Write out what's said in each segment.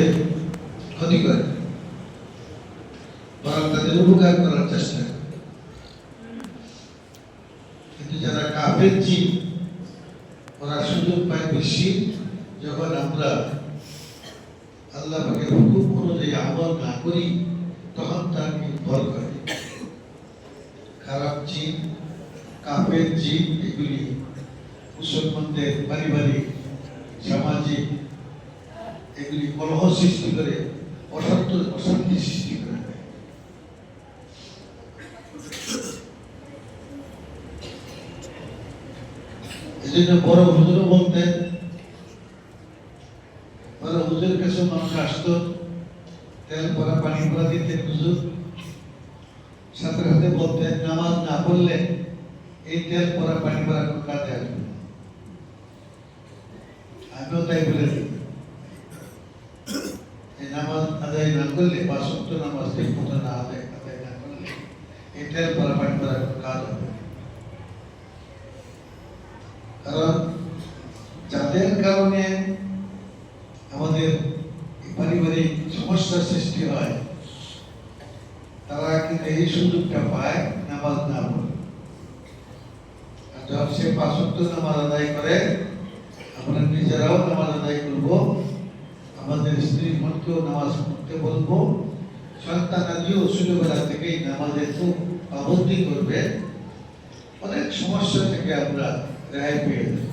তাদের ক্ষতি করে, বরং তাদের উপকার করার চেষ্টা করে। কিন্তু যারা কাফের জিন, ওরা সুযোগ পায় বেশি যখন আমরা আল্লাহ পাকের হুকুম অনুযায়ী আমল না করি, তখন তাকে ভয় করে। খারাপ জিন, কাফের জিন, এগুলি মুসলমানদের পারিবারিক, সামাজিক, এগুলি কলহ সৃষ্টি করে, অশান্তি সৃষ্টি করে। এই জন্য বড় হুজুরও বলতেন, বড় হুজুরের কাছে মানুষ আসতো, তেল পরা পানি পরা দিতেন হুজুর, সাথে সাথে বলতেন নামাজ না পড়লে এই তেল পরা পানি পরা কোনো কাজে আসবে। আমিও তাই বলে দিই, এই নামাজ আদায় না করলে, ৫ ওয়াক্ত নামাজ ঠিক মতো না আদায় না করলে এই তেল পরা পানি পরা কোনো কাজ হবে। কারণ যাদের কারণে আমাদের পারিবারিক সমস্যার সৃষ্টি হয়, তারা কিন্তু এই সুযোগটা পায় নামাজ না পড়ে। আর যখন সে ৫ ওয়াক্ত নামাজ আদায় করে, আমরা নিজেরাও নামাজ আদায় করব, আমাদের স্ত্রী মনকেও নামাজ পড়তে বলবো, সন্তানাদিও ছোটবেলা থেকেই নামাজের খুব পাবন্দি করবে, অনেক সমস্যা থেকে আমরা রেহাই পেয়ে যাব।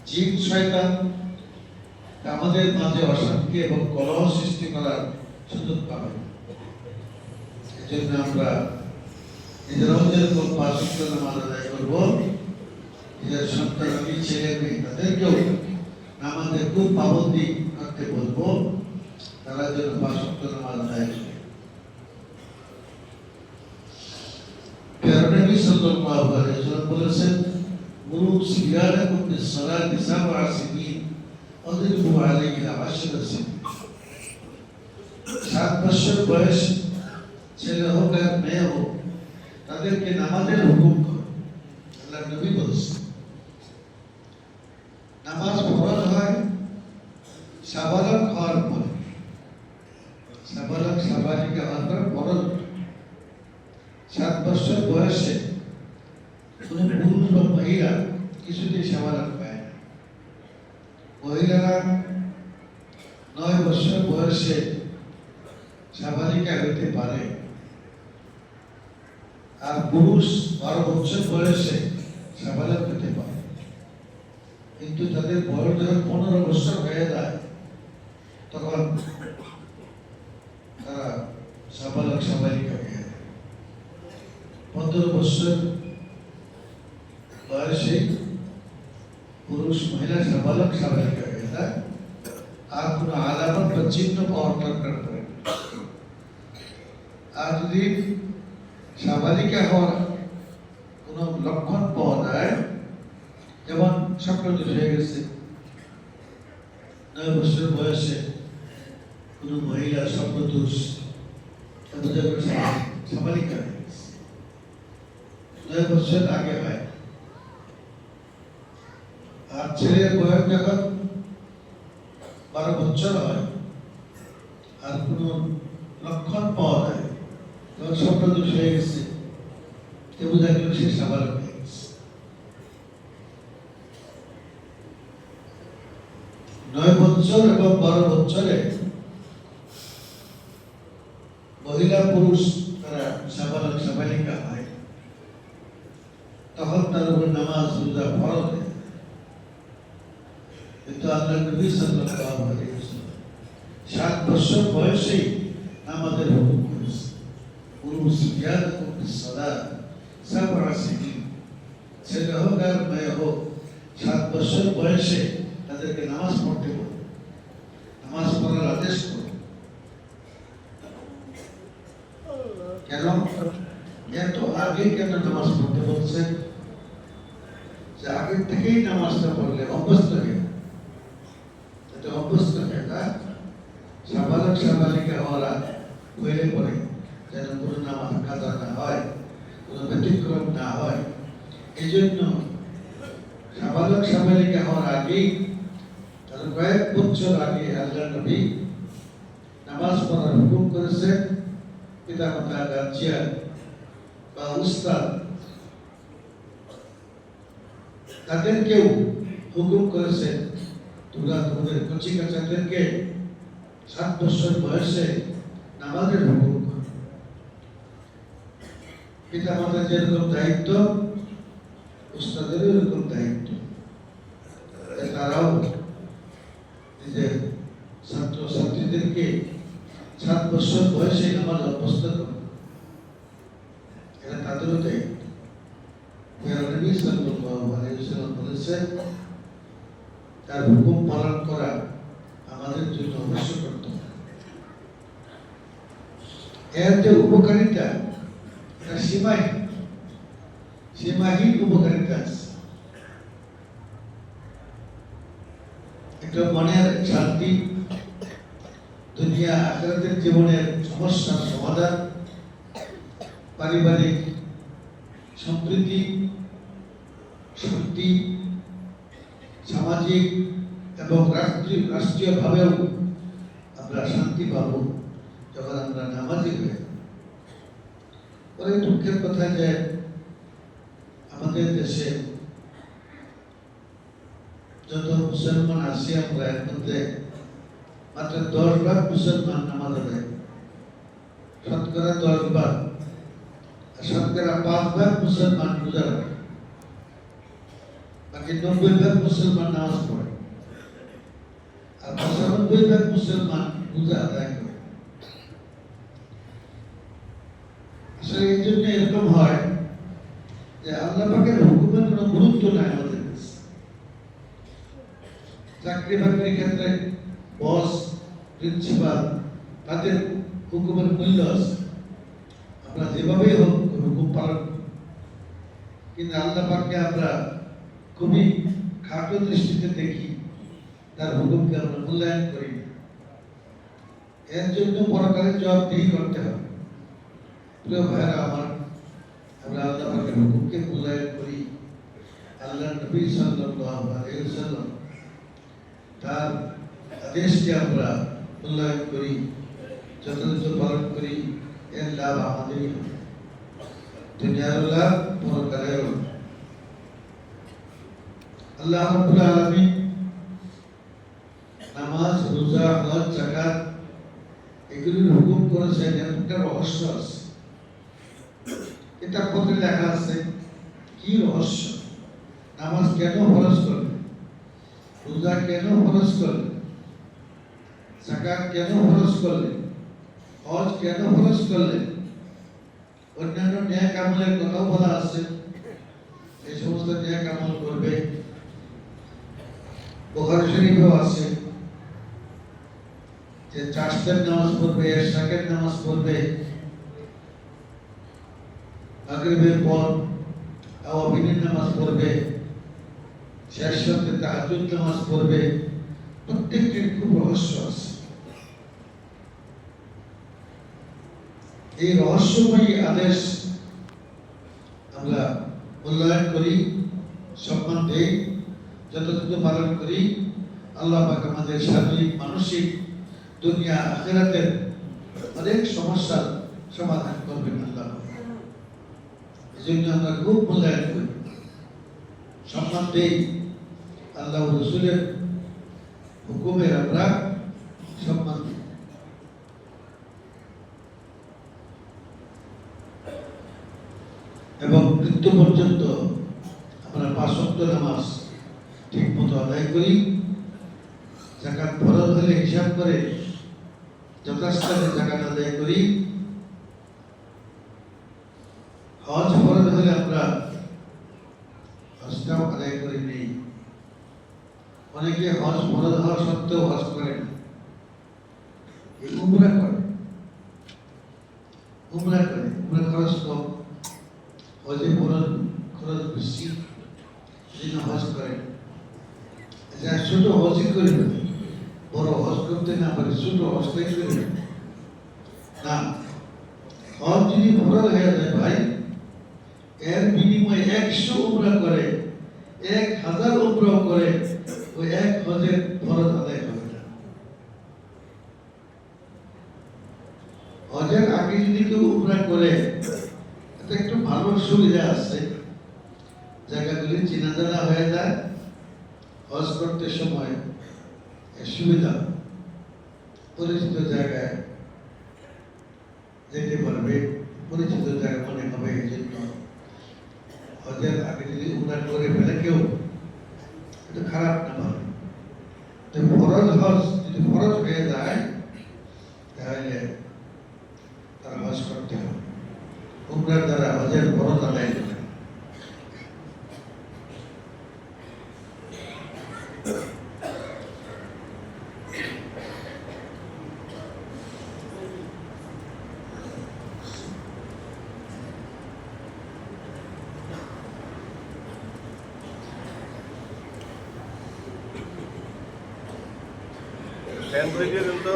জিন শয়তান আমাদের মাঝে অশান্তি এবং কলহ সৃষ্টি করার সুযোগ পাবে। এই জন্য আমরা নিজেরাও যেরকম ৫ ওয়াক্ত নামাজ আদায় করবো, নিজের সন্তানাদি, ছেলে মেয়ে, তাদেরকেও নামাজের খুব পাবন্দি করতে বলবো, তারা যেন ৫ ওয়াক্ত নামাজ আদায় করে। নবী সাল্লাল্লাহু আলাইহি ওয়াসাল্লাম বলেছেন, মুরু সিবিয়ানাকুম বিস-সালাতি ৭ সিনিন ওয়াদরিবু আলাইহা ১০ সিনিন। ৭ বছর বয়স ছেলে হোক আর মেয়ে হোক, তাদেরকে নামাজের হুকুম করো। আল্লাহ নবী বলেছেন, নামাজ ফরজ হয় সাবালক হওয়ার পরে, সাবালক সাবালিকা হওয়ার পর ফরজ। ৭ বছর বয়সে কোন পুরুষ বা মহিলা কিছুতেই সাবালক পায় না। মহিলারা ৯ বছর বয়সে সাবালিকা হইতে পারে, আর পুরুষ ১২ বছর বয়সে সাবালক হতে পারে। কিন্তু তাদের বয়স যখন ১৫ বছর হয়ে যায়, তখন তারা সাবালক সাবালিকা হয়ে যায়। ১৫ বছর বয়সে পুরুষ মহিলা সাবালক সাবালিকা হয়ে যায়, আর কোনো আলামত বা চিহ্ন পাওয়ার দরকার পড়ে না। আর যদি সাবালিকা হওয়ার কোনো লক্ষণ পাওয়া যায়, যেমন স্বপ্নদোষ হয়ে গেছে, ৯ বছর বয়সে কোনো মহিলা স্বপ্নদোষ, সাবালিকা ৯ বছর আগে হয়। আর ছেলের বয়স যখন ১২ বছর হয়, আর কোনো লক্ষণ পাওয়া যায়, তখন স্বপ্নদোষ হয়ে গেছে, বোঝা গেল সে সাবালক হয়ে গেছে। ৯ বছর এবং ১২ বছরে মহিলা পুরুষ তারা সাবালক সাবালিকা হয়, তখন তার উপর নামাজ রোজা ফরজ। কিন্তু আল্লাহ নবী সাল্লাল্লাহু আলাইহি ওয়াসাল্লাম ৭ বছর বয়সেই নামাজের হুকুম করেছেন, মুরু সিবিয়ানাকুম বিস-সালাতি ৭ সিনিন। ছেলে হোক আর মেয়ে হোক, ৭ বছর বয়সে তাদেরকে নামাজ পড়তে বলো, নামাজ পড়ার আদেশ করো। কেন এত আগে কেন নামাজ পড়তে বলছেন? যে আগের থেকেই নামাজটা পড়লে অভ্যস্ত হয়ে, যাতে অভ্যস্ত হয়ে যায়, সাবালক সাবালিকা হওয়ার হইলে পরে যেন কোনো নামাজ কাজা না হয়, কোনো ব্যতিক্রম না হয়। এই জন্য সাবালক সাবালিকা হওয়ার আগেই তারা কয়েক বছর আগে আল্লাহ নবী নামাজ পড়ার হুকুম করেছেন। পিতা মাতা, গার্জিয়ান বা উস্তাদ তাদেরকেও হুকুম করেছেন, তোমরা তোমাদের কচি কাচাদেরকে 7 বছর বয়সে নামাজের হুকুম করো। পিতা মাতার যেরকম দায়িত্ব, উস্তাদেরও এরকম দায়িত্ব, তারাও নিজের ছাত্র ছাত্রীদেরকে 7 বছর বয়সে নামাজ অভ্যস্ত করে। এটা তাদেরও দায়িত্ব। নবী সাল্লাল্লাহু আলাইহি ওয়াসাল্লাম বলেছেন, তার হুকুম পালন করা আমাদের জন্য অবশ্য কর্তব্য। এর যে উপকারিতা, এটা সীমাহীন উপকারিতা আছে। একটা মনের শান্তি, দুনিয়া আখিরাতের জীবনের সমস্যার সমাধান, পারিবারিক সম্প্রীতি, শান্তি, সামাজিক এবং রাষ্ট্রীয়ভাবেও আমরা শান্তি পাব যখন আমরা নামাজি হয়ে। অনেক দুঃখের কথা যে আমাদের দেশে যত মুসলমান আছি আমরা, এর মধ্যে মাত্র 10 ভাগ মুসলমান নামাজ আদায়, শতকরা 10 ভাগ, শতকরা 5 ভাগ মুসলমান রোজা রাখে, বাকি 90 ভাগ মুসলমান নামাজ পড়ে, আর 95 ভাগ মুসলমান রোজা আদায় করে। আসলে এই জন্য এরকম হয় যে আল্লাহ পাকের হুকুমের কোনো গুরুত্ব নাই আমাদের কাছে। চাকরি বাকরির ক্ষেত্রে বস, প্রিন্সিপাল, তাদের হুকুমের মূল্য আছে, আমরা যেভাবেই হোক হুকুম পালন করি। কিন্তু আল্লাহ পাককে আমরা খুবই খাটো দৃষ্টিতে দেখি, তার হুকুমকে আমরা মূল্যায়ন করি। এর জন্য পরকালে জবাবদিহি করতে হবে। প্রিয় ভাইরা আমার, আমরা আল্লাহ পাকের হুকুমকে মূল্যায়ন করি। আল্লাহ নবী সাল্লাল্লাহু আলাইহি ওয়াসাল্লাম তার আদেশকে আমরা মূল্যায়ন করি, যথাযথ পালন করি। এর লাভ আমাদেরই হবে, দুনিয়ার লাভ, পরকালের লাভ। আল্লাহ রাব্বুল আলামিন নামাজ, রোজা, হজ, যাকাত এগুলির হুকুম করেছেন। এর একটা রহস্য আছে, কিতাব পত্রে লেখা আছে। কি রহস্য? নামাজ কেন ফরজ করলেন, রোজা কেন ফরজ করলেন, যাকাত কেন ফরজ করলেন, হজ কেন ফরজ করলেন, অন্যান্য ন্যায় আমলের কথাও বলা আছে। এই সমস্ত ন্যায় আমল করবে। বুখারী শরীফেও আছে যে চাষের নামাজ পড়বে, শাকের নামাজ পড়বে, মাগরিবের পর আওয়াবিনের নামাজ পড়বে, শেষ রাতে তাহাজ্জুদ নামাজ পড়বে। প্রত্যেকটির খুব রহস্য আছে। এই রহস্যময়ী আদেশ আমরা মূল্যায়ন করি, সম্মান দেই, যথাযথ পালন করি। আল্লাহ পাক আমাদের শারীরিক, মানসিক, দুনিয়া আখিরাতের অনেক সমস্যার সমাধান করবেন আল্লাহ। এই জন্য আমরা খুব মূল্যায়ন করি, সম্মান দেই। আল্লাহ রসুলের হুকুমের আমরা সম্মান দিই। এবং মৃত্যু পর্যন্ত আমরা 5 ওয়াক্ত নামাজ ঠিক মতো আদায় করি। যাকাত ফরজ হলে হিসাব করে যথাস্থানে যাকাত আদায় করি। হজ ফরজ হলে আমরা হজটাও আদায় করে নেই। অনেকে হজ ফরজ হওয়া সত্ত্বেও হজ করে না, উমরা করে। উমরা খরচ কম, হজে খরচ বেশি, হজ করে। ছোট হজই করবে, বড় হজ করতে না পারে, ছোট হজটাই করবে না। হজ যদি ফরজ হয়ে যায় ভাই, এর বিনিময়ে 100 উমরা করে, 1000 উমরা করে, ওই এক হজের ফরজ আদায় হবে না। হজের আগে যদি কেউ উমরা করে, এটা একটু ভালো সুবিধা আছে, জায়গাগুলি চেনা জানা হয়ে যায়, হজ করতে সময় সুবিধা, পরিচিত জায়গায় যেতে পারবে, পরিচিত জায়গা মনে হবে। এই জন্য হজের আগে যদি উমরা করে ফেলে কেউ, এটা খারাপ না ভালো। তো ফরজ হজ যদি ফরজ হয়ে যায় তাহলে তারা হজ করতে হবে, উমরার দ্বারা হজের ফরজ আদায় করে। ফ্যান করে দিয়ে দেন তো।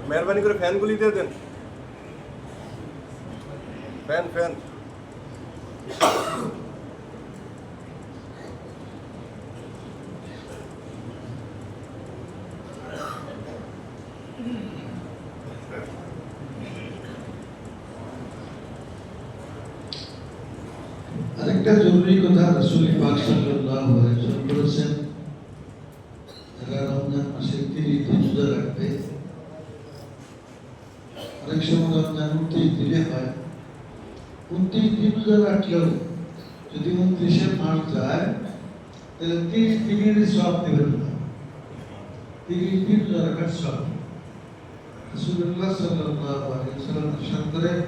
মেহরবানি করে ফ্যানগুলি দিয়ে দেন। ফ্যান ফ্যান আরেকটা জরুরি কথা রাসূল পাক সাল্লাল্লাহু আলাইহি ওয়াসাল্লাম বলেছেন, যারা রমজান মাসে 30 দিন রোজা রাখবে, অনেক সময় রমজান 29 দিনে হয়, 29 দিন রোজা রাখলেও যদি 29 মাস যায় তাহলে 30 দিনের সওয়াব দেবেন না, 30 দিন রোজা রাখার সওয়াব। রাসূলুল্লাহ সাল্লাল্লাহু আলাইহি ওয়াসাল্লাম ইরশাদ করেন,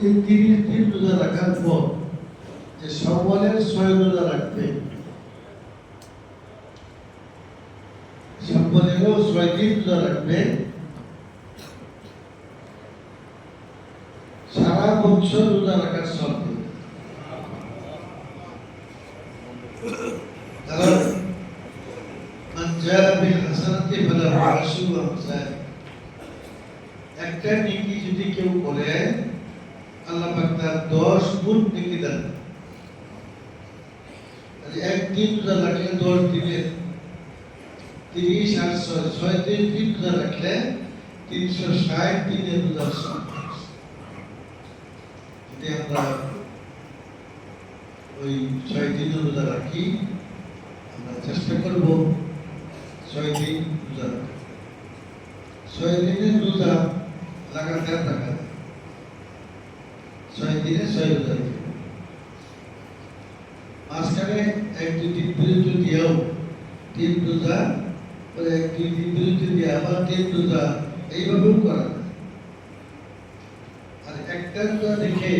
এই 30 দিন রোজা রাখার পর যে শাওয়ালের 6 রোজা রাখবে, শাওয়ালেরও 6 দিন রোজা রাখবে, সারা বছর রোজা রাখার সওয়াব পাবে। কারণ মান জাআ বিল হাসানাতি ফালাহু আশরু আমসালিহা, একটা নেকি যদি কেউ করে আল্লাহ পাক তার 10 গুণ নেকি দেন। একদিন রোজা রাখলে 10 দিনে 30 আর 6 দিন রোজা রাখলে 360 দিনের রোজা সওয়াব। যদি আমরা ওই 6 দিনের রোজা রাখি, আমরা চেষ্টা করব 6 দিন রোজা রাখতে। 6 দিনের রোজা লাগাতার রাখা, 6 দিনে 6 রোজা রাখতে। মাঝখানে 1-2 দিন বিরতি দিয়েও 3 রোজা, পরে 1-2 দিন বিরতি দিয়ে আবার 3 রোজা, এইভাবেও করা যায়। আর একটা রোজা দেখে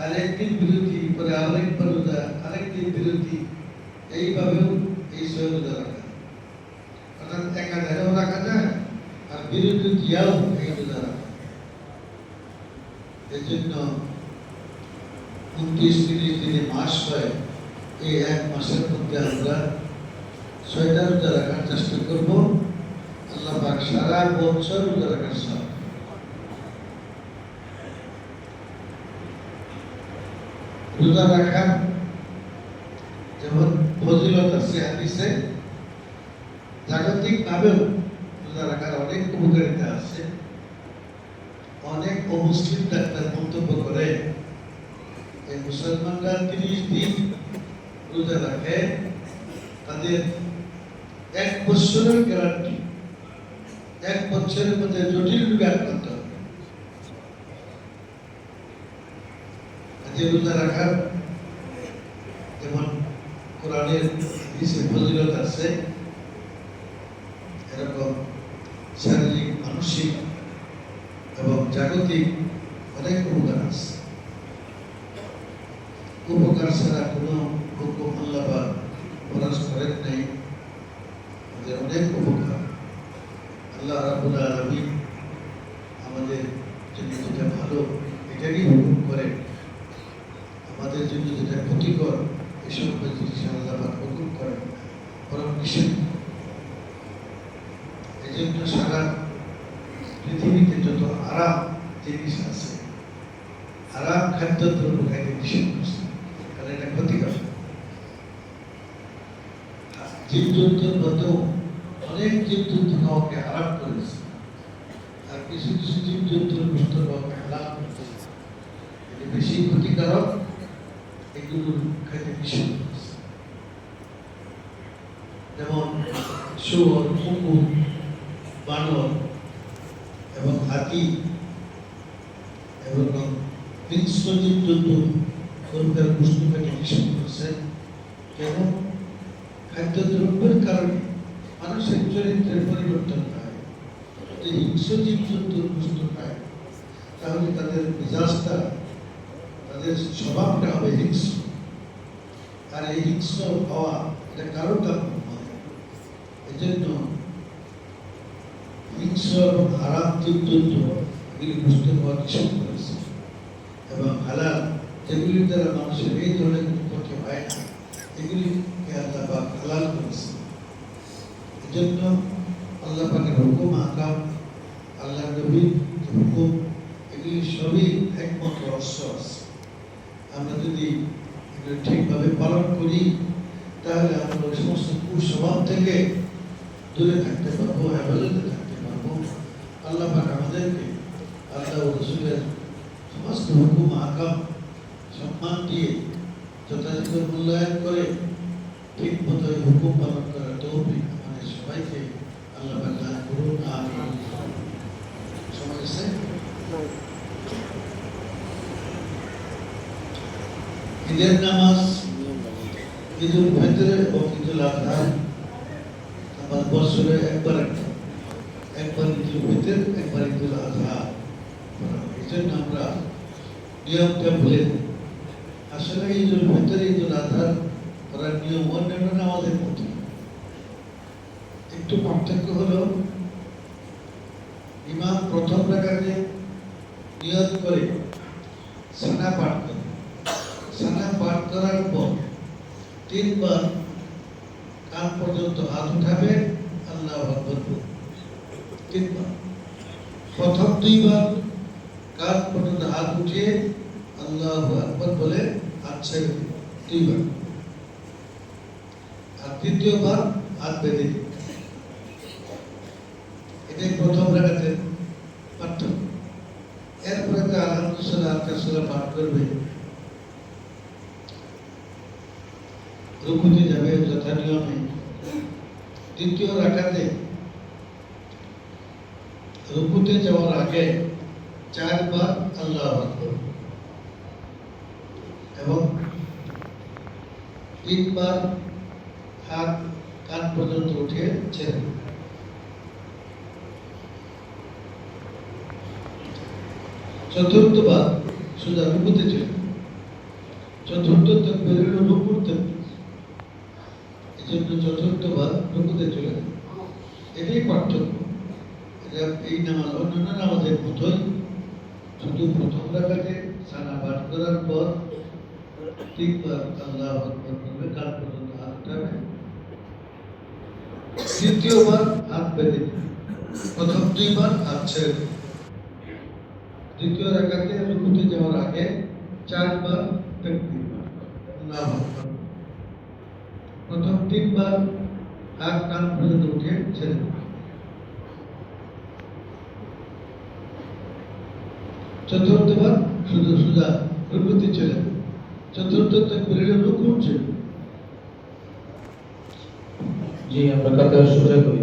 আরেকদিন বিরতি, পরে আরেকবার রোজা, আরেকদিন বিরতি, এইভাবেও এই 6 রোজা রাখা, অর্থাৎ একাধারেও রাখা যায় আর বিরতি দিয়েও এই রোজা রাখা। এই জন্য 29-30 দিনে মাস হয়, এই এক মাসের মধ্যে আমরা 6টা রোজা রাখার চেষ্টা করব। আল্লাহ পাক সারা বছর রোজা রাখার সওয়াব। রোজা রাখার যেমন ফজিলত আছে হাদিসে, জাগতিক ভাবেও রোজা রাখার অনেক উপকারিতা আছে। অনেক অমুসলিম ডাক্তার মন্তব্য করে এই মুসলমানরা 30 দিন রোজা রাখে, তাদের 1 বছরের গ্যারান্টি, 1 বছরের মধ্যে জটিল রোগে আক্রান্ত হবে। রোজা রাখার যেমন কোরআনের হাদিসে ফজিলত আছে, এরকম শারীরিক, মানসিক এবং জাগতিক অনেক উপকার আছে। উপকার ছাড়া কোনো হুকুম আল্লাহ বা ফরজ করেন নাই, আমাদের অনেক উপকার। আল্লাহ রাব্বুল আলামিন আমাদের জন্য যেটা ভালো এটারই হুকুম করেন, আমাদের জন্য যেটা ক্ষতিকর এসব জিনিস আল্লাহ পাক হুকুম করেন। বরং নিষেধ। এই জন্য সারা পৃথিবীতে যত আরাম জিনিস আছে, আরাম খাদ্য দ্রব্য খাইতে নিষেধ করছে, কারণ এটা ক্ষতিকর। জীবজন্তুর মধ্যেও অনেক জীবজন্তু খাওয়াকে আরাম করেছে, আর কিছু কিছু জীবজন্তুর গোশত খাওয়াকে হালাল করেছে। এটা বেশি ক্ষতিকারক, এগুলো খাইতে নিষেধ করেছে। যেমন শুয়োর, কুকুর, বানর এবং হাতি এবং হিংস্র জীবজন্তু গরুদের গোশত খাইতে নিষেধ করেছে। কেন? খাদ্যদ্রব্যের কারণে মানুষের চরিত্রের পরিবর্তন হয়। যদি হিংস্র জীবজন্তুর গোশত খায় তাহলে তাদের মেজাজটা, তাদের স্বভাবটা হবে হিংস্র। আর এই হিংস্র হওয়া এটা কারো কাম্য নয়। এই জন্য হিংস্র এবং হারাম জীবজন্তু এগুলি গোশত খাওয়া নিষেধ করেছে, এবং হালাল যেগুলির দ্বারা মানুষের এই ধরনের কোনো ক্ষতি হয় না এগুলিকে আল্লাহ পাক হালাল করেছে। এজন্য আল্লাহ পাকের হুকুম, আহকাম, আল্লাহ নবীর যে হুকুম, এগুলি সবই একমাত্র রহস্য আছে। আমরা যদি এগুলো ঠিকভাবে পালন করি তাহলে আমরা ওই সমস্ত কুস্বভাব থেকে দূরে থাকতে পারবো, হেফাজতে থাকতে পারবো। আল্লাহ পাক আমাদেরকে আল্লাহ ও রসুলের সমস্ত হুকুম আহকাম সম্মান দিয়ে যথাযথ মূল্যায়ন করে ঠিক মতো হুকুম পালন করার তৌফিক আমাদের সবাইকে আল্লাহ পাক দান করুন। আমিন। সময় আছে? ঈদের নামাজ, ঈদুল ফিতর এবং ঈদুল আযহা আমার বছরে একবার ঈদুল ফিতর, একবার ঈদুল আযহা। এই জন্য আমরা নিয়মটা ভুলে যাই। আসলে ঈদুল ফিতর, ঈদুল আযহার করার নিয়ম অন্যান্য নামাজের মতো, একটু পার্থক্য হলো ইমাম প্রথম রাকাতে নিয়ত করে সানা পাঠ করে, সানা পাঠ করার পর 3 বার কান পর্যন্ত হাত উঠাবে, আল্লাহু আকবার বলবে 3 বার। প্রথম 2 বার কান পর্যন্ত হাত উঠিয়ে আল্লাহু আকবার বলে হাত ছেড়ে দিবে 2 বার, আর 3য় বার হাত বেঁধে দিবে। এটাই প্রথম রাকাতের পার্থক্য। এরপরে তো আলহামদুলিল্লাহ পাঠ করবে, রুকুতে যাবে যথা নিয়মে। দ্বিতীয় রাকাতে রুকুতে যাওয়ার আগে 4 বার আল্লাহু আকবার এবং 3 বার হাত কান পর্যন্ত উঠিয়ে ছেড়ে দেবে। চতুর্থবার সোজা রুকুতে চলে, চতুর্থ তাকবীর হলো রুকুর তাকবীর। এই জন্য চতুর্থবার রুকুতে চলে যায়। এটাই পার্থক্য। এই নামাজ অন্যান্য নামাজের মতোই, শুধু প্রথম রাকাতে সানা পাঠ করার পর 3 বার আল্লাহু আকবার বলবে, কান পর্যন্ত হাত উঠাবে, তৃতীয়বার হাত বেঁধে দিবে, প্রথম 2 বার হাত ছেড়ে দেবে। দ্বিতীয় রাকাতে রুকুতে যাওয়ার আগে 4 বার তাকবীর, আল্লাহু আকবার। প্রথম 3 বার হাত কান পর্যন্ত উঠিয়ে ছেড়ে দেবে। চতুর্থবার শুধু সোজা রুকুতে চলে যাবে। চতুর্থ তাকবীর রুকু উঠছে। জি, আমরা কাতার সোজা করি।